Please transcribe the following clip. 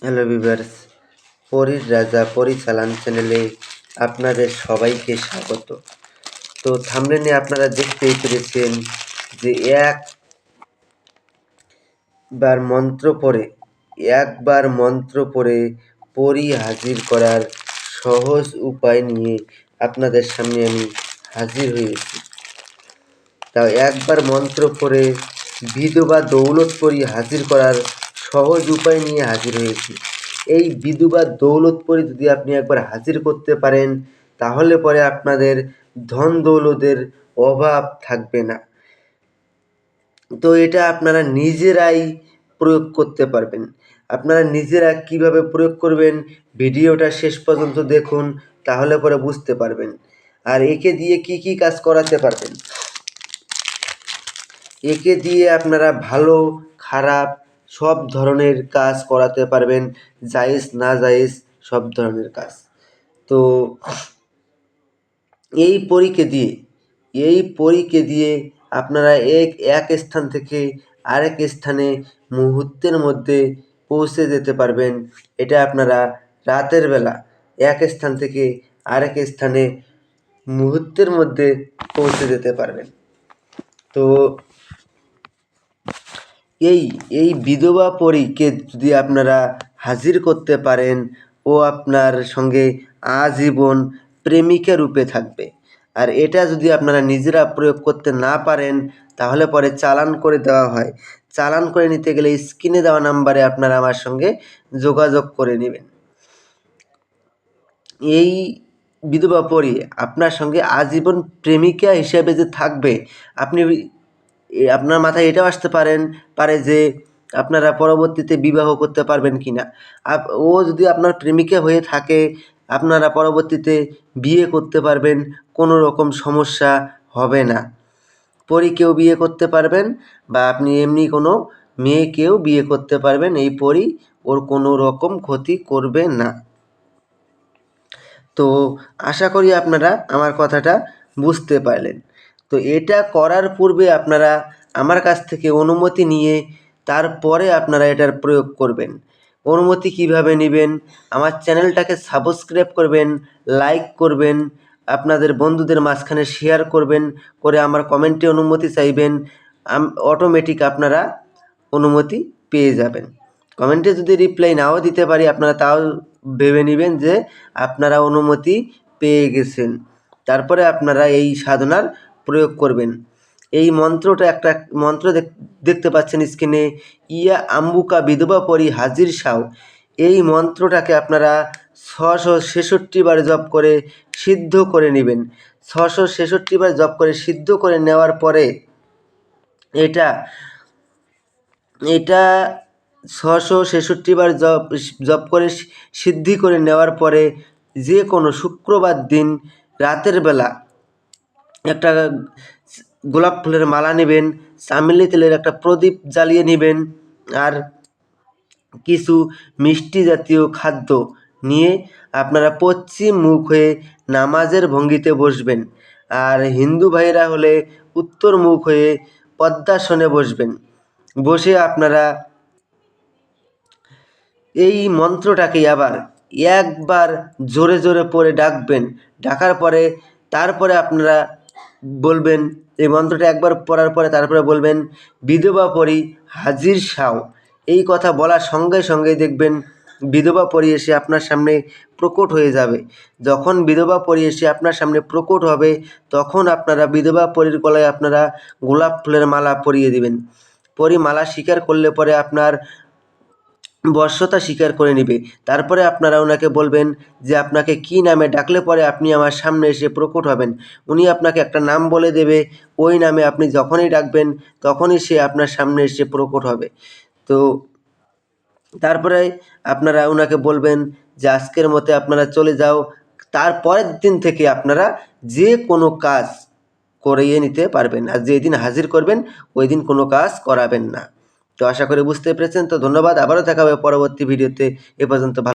Hello viewers, পরীর রাজা পরিচালন চ্যানেলে আপনাদের সবাইকে স্বাগত। তো থাম্বনেলে আপনারা দেখতেই পেরেছেন যে একবার মন্ত্র পড়ে পরী হাজির করার সহজ উপায় নিয়ে আপনাদের সামনে আমি হাজির হয়েছি। তাও একবার মন্ত্র পড়ে বিধবা দৌলত পরী হাজির করার সহজ উপায় নিয়ে হাজির হয়েছি। এই বিধবা দৌলত পরী যদি আপনি একবার হাজির করতে পারেন, তাহলে পরে আপনাদের ধন দৌলতের অভাব থাকবে না। তো এটা আপনারা নিজেরাই প্রয়োগ করতে পারবেন। আপনারা নিজেরা কিভাবে প্রয়োগ করবেন, ভিডিওটা শেষ পর্যন্ত দেখুন, তাহলে পরে বুঝতে পারবেন। আর একে দিয়ে কি কি কাজ করাতে পারবেন, একে দিয়ে আপনারা ভালো খারাপ সব ধরনের কাজ করাতে পারবেন, জায়েজ না জায়েজ সব ধরনের কাজ। তো এই পরীকে দিয়ে আপনারা এক স্থান থেকে আরেক স্থানে মুহূর্তের মধ্যে পৌঁছে যেতে পারবেন। এটা আপনারা রাতের বেলা এক স্থান থেকে আরেক স্থানে মুহূর্তের মধ্যে পৌঁছে যেতে পারবেন। তো এই বিধবা পরীকে যদি আপনারা হাজির করতে পারেন, ও আপনার সঙ্গে আজীবন প্রেমিকা রূপে থাকবে। আর এটা যদি আপনারা নিজেরা প্রয়োগ করতে না পারেন, তাহলে পরে চালান করে দেওয়া হয়। চালান করে নিতে গেলে স্ক্রিনে দেওয়া নাম্বারে আপনারা আমার সঙ্গে যোগাযোগ করে নেবেন। এই বিধবা পরী আপনার সঙ্গে আজীবন প্রেমিকা হিসেবে যে থাকবে, আপনার মাথায় এটাও আসতে পারে যে আপনারা পরবর্তীতে বিবাহ করতে পারবেন কি না। ও যদি আপনার প্রেমিকা হয়ে থাকে, আপনারা পরবর্তীতে বিয়ে করতে পারবেন, কোনো রকম সমস্যা হবে না। পরীকেও বিয়ে করতে পারবেন, বা আপনি এমনি কোনো মেয়েকেও বিয়ে করতে পারবেন। এই পরী ওর কোনো রকম ক্ষতি করবে না। তো আশা করি আপনারা আমার কথাটা বুঝতে পারলেন। তো এটা করার পূর্বে আপনারা আমার কাছ থেকে অনুমতি নিয়ে তারপরে আপনারা এটার প্রয়োগ করবেন। অনুমতি কিভাবে নেবেন? আমার চ্যানেলটাকে সাবস্ক্রাইব করবেন, লাইক করবেন, আপনাদের বন্ধুদের মাঝখানে শেয়ার করবেন, করে আমার কমেন্টে অনুমতি চাইবেন। অটোমেটিক আপনারা অনুমতি পেয়ে যাবেন। কমেন্টে যদি রিপ্লাই নাও দিতে পারি, আপনারা তাও ভেবে নেবেন যে আপনারা অনুমতি পেয়ে গেছেন। তারপরে আপনারা এই সাধনার প্রয়োগ করবেন। এই মন্ত্রটা একটা মন্ত্র দেখতে পাচ্ছেন স্ক্রিনে, ইয়া আম্বুকা বিধবা পরী হাজির সাও। এই মন্ত্রটাকে আপনারা 666 বার জপ করে সিদ্ধ করে নেবেন। 666 বার জপ করে সিদ্ধ করে নেওয়ার পরে এটা 666 বার জপ করে সিদ্ধি করে নেওয়ার পরে যে কোনো শুক্রবার দিন রাতের বেলা একটা গোলাপ ফুলের মালা নেবেন, চামেলি তেলের একটা প্রদীপ জ্বালিয়ে নেবেন, আর কিছু মিষ্টি জাতীয় খাদ্য নিয়ে আপনারা পশ্চিম মুখ হয়ে নামাজের ভঙ্গিতে বসবেন। আর হিন্দু ভাইরা হলে উত্তর মুখ হয়ে পদ্মাসনে বসবেন। বসে আপনারা এই মন্ত্রটাকে আবার একবার জোরে জোরে পড়ে ডাকবেন। ডাকার পরে তারপরে আপনারা বলবেন, এই মন্ত্রটা একবার পড়ার পরে তারপরে বলবেন, বিধবা পরী হাজির সাও। এই কথা বলার সঙ্গে সঙ্গেই দেখবেন বিধবা পরী এসে আপনার সামনে প্রকট হয়ে যাবে। যখন বিধবা পরী এসে আপনার সামনে প্রকট হবে, তখন আপনারা বিধবা পরীর গলায় আপনারা গোলাপ ফুলের মালা পরিয়ে দিবেন। পরী মালা স্বীকার করলে পরে আপনার বশ্যতা স্বীকার করে নেবে। তারপরে আপনারা ওনাকে বলবেন যে আপনাকে কী নামে ডাকলে পরে আপনি আমার সামনে এসে প্রকট হবেন। উনি আপনাকে একটা নাম বলে দেবে, ওই নামে আপনি যখনই ডাকবেন তখনই সে আপনার সামনে এসে প্রকট হবে। তো তারপরে আপনারা ওনাকে বলবেন যে আজকের মতে আপনারা চলে যাও। তারপরের দিন থেকে আপনারা যে কোনো কাজ করিয়ে নিতে পারবেন। আর যেদিন হাজির করবেন ওই দিন কোনো কাজ করাবেন না। তো আশা করি বুঝতে পেরেছেন। তো ধন্যবাদ, আবারও দেখা হবে পরবর্তী ভিডিওতে। এ পর্যন্ত